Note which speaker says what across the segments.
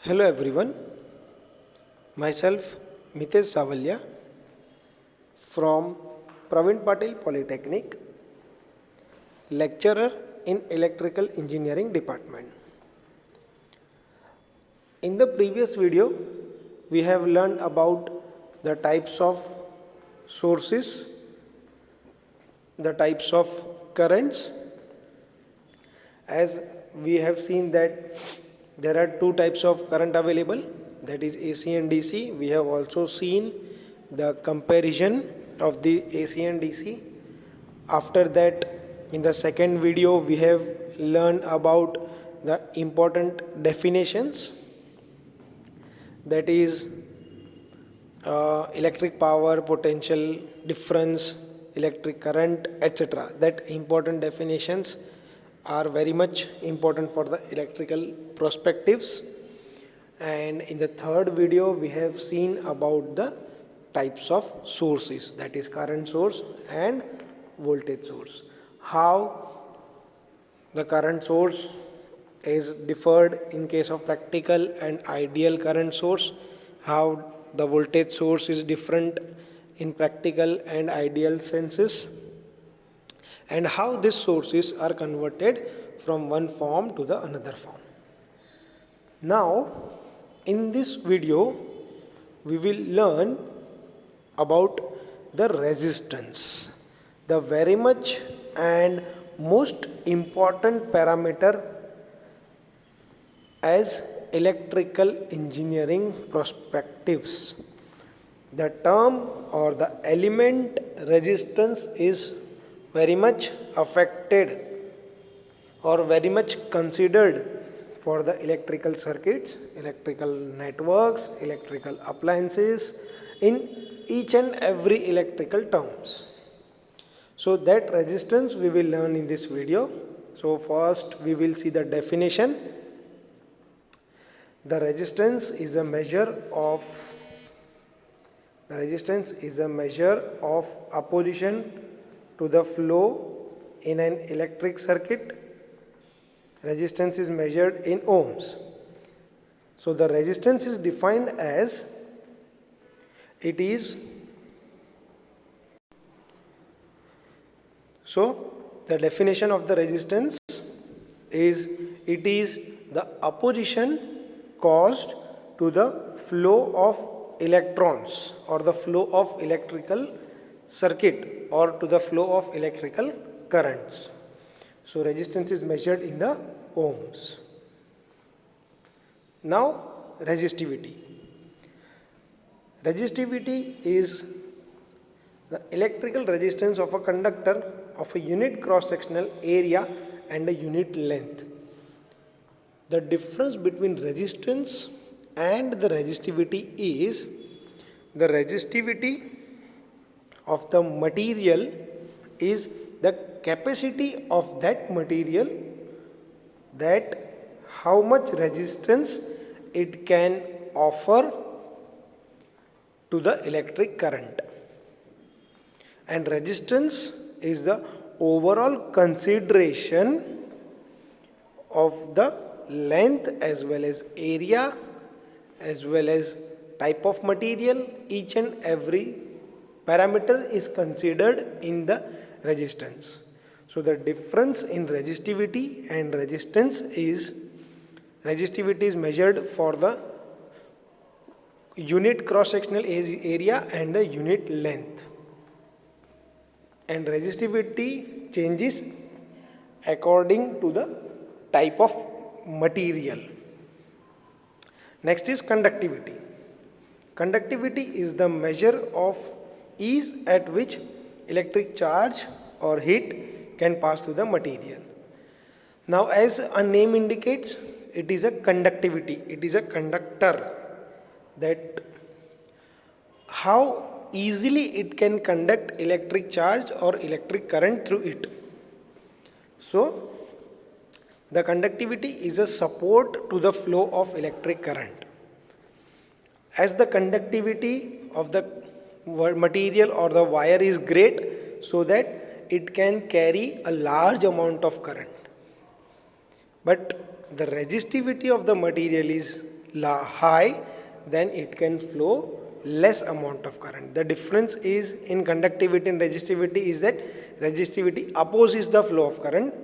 Speaker 1: Hello everyone, myself Mitesh Savalya from Praveen Patil Polytechnic, lecturer in Electrical Engineering Department. In the previous video, we have learned about the types of sources, the types of currents. As we have seen that there are two types of current available, that is AC and DC. We have also seen the comparison of the AC and DC. After that, in the second video, we have learned about the important definitions, that is electric power, potential difference, electric current, etc. That important definitions are very much important for the electrical perspectives. And in the third video, we have seen about the types of sources, that is current source and voltage source. How the current source is differed in case of practical and ideal current source, how the voltage source is different in practical and ideal senses, and how these sources are converted from one form to the another form. Now, in this video, we will learn about the resistance, the very much and most important parameter as electrical engineering perspectives. The term or the element resistance is very much affected or very much considered for the electrical circuits, electrical networks, electrical appliances, in each and every electrical terms. So that resistance we will learn in this video. So first we will see the definition. The resistance is a measure of opposition to the flow in an electric circuit. Resistance is measured in ohms. So the resistance is defined as the definition of the resistance is it is the opposition caused to the flow of electrons or the flow of electrical circuit or to the flow of electrical currents. So resistance is measured in the ohms. Now resistivity. Resistivity is the electrical resistance of a conductor of a unit cross-sectional area and a unit length. The difference between resistance and the resistivity is the resistivity of the material is the capacity of that material, that how much resistance it can offer to the electric current. And resistance is the overall consideration of the length as well as area as well as type of material. Each and every parameter is considered in the resistance. So the difference in resistivity and resistance is resistivity is measured for the unit cross-sectional area and the unit length, and resistivity changes according to the type of material. Next is conductivity. Conductivity is the measure of ease at which electric charge or heat can pass through the material. Now, as a name indicates, it is a conductivity, it is a conductor, that how easily it can conduct electric charge or electric current through it. So the conductivity is a support to the flow of electric current. As the conductivity of the material or the wire is great, so that it can carry a large amount of current. But the resistivity of the material is high, then it can flow less amount of current. The difference is in conductivity and resistivity is that resistivity opposes the flow of current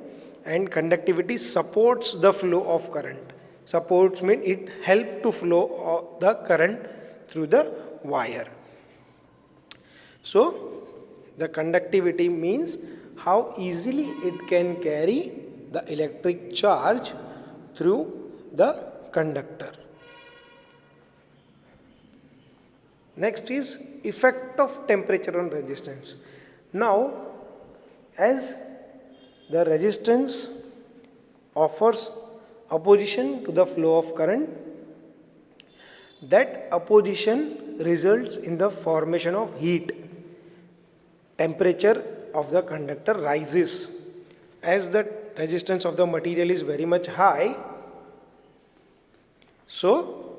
Speaker 1: and conductivity supports the flow of current. Supports means it helps to flow the current through the wire. So the conductivity means how easily it can carry the electric charge through the conductor. Next is effect of temperature on resistance. Now, as the resistance offers opposition to the flow of current, that opposition results in the formation of heat. Temperature of the conductor rises. As the resistance of the material is very much high, so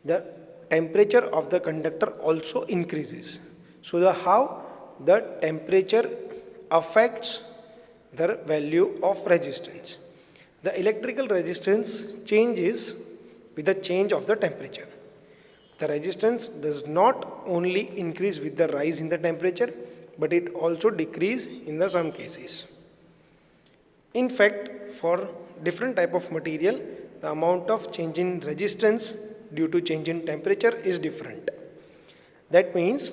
Speaker 1: the temperature of the conductor also increases. So how the temperature affects the value of resistance. The electrical resistance changes with the change of the temperature. The resistance does not only increase with the rise in the temperature, but it also decrease in some cases. In fact, for different type of material, the amount of change in resistance due to change in temperature is different. That means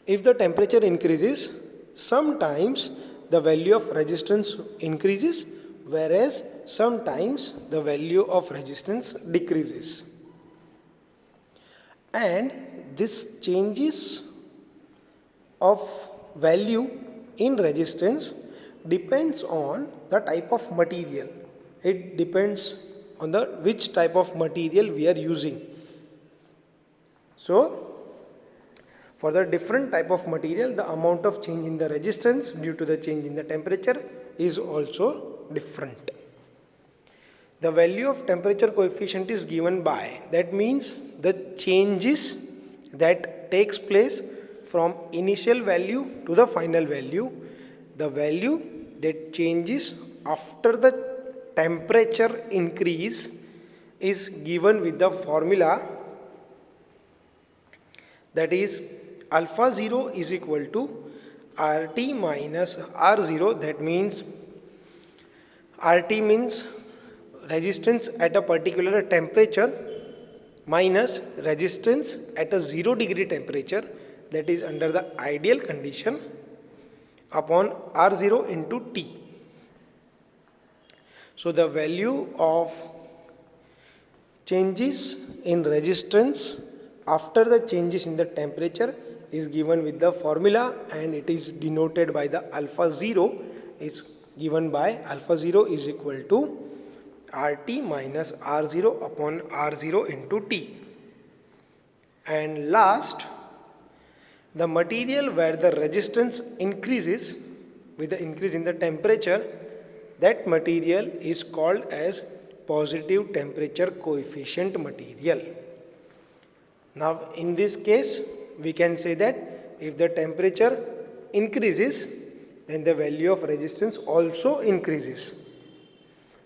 Speaker 1: if the temperature increases, sometimes the value of resistance increases, whereas sometimes the value of resistance decreases. And this changes of value in resistance depends on the type of material. It depends on which type of material we are using. So for the different type of material, the amount of change in the resistance due to the change in the temperature is also different. The value of temperature coefficient is given by, that means the changes that takes place from initial value to the final value. The value that changes after the temperature increase is given with the formula, that is alpha 0 is equal to RT minus R0. That means RT means resistance at a particular temperature minus resistance at a 0 degree temperature, that is under the ideal condition, upon R0 into T. So the value of changes in resistance after the changes in the temperature is given with the formula, and it is denoted by the alpha 0 is given by alpha 0 is equal to RT minus R0 upon R0 into T. And last, the material where the resistance increases with the increase in the temperature, that material is called as positive temperature coefficient material. Now in this case, we can say that if the temperature increases, then the value of resistance also increases.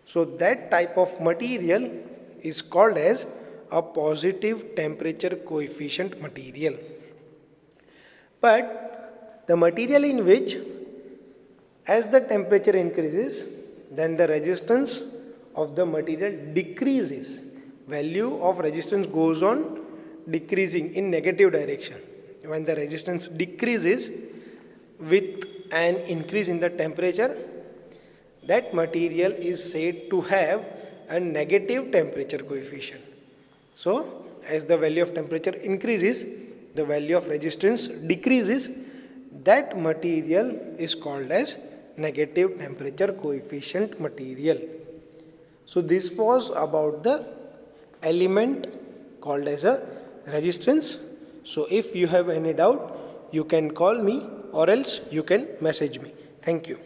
Speaker 1: So that type of material is called as a positive temperature coefficient material. But the material in which as the temperature increases, then the resistance of the material decreases. Value of resistance goes on decreasing in negative direction. When the resistance decreases with an increase in the temperature, that material is said to have a negative temperature coefficient. So as the value of temperature increases, the value of resistance decreases, that material is called as negative temperature coefficient material. So this was about the element called as a resistance. So if you have any doubt, you can call me or else you can message me. Thank you.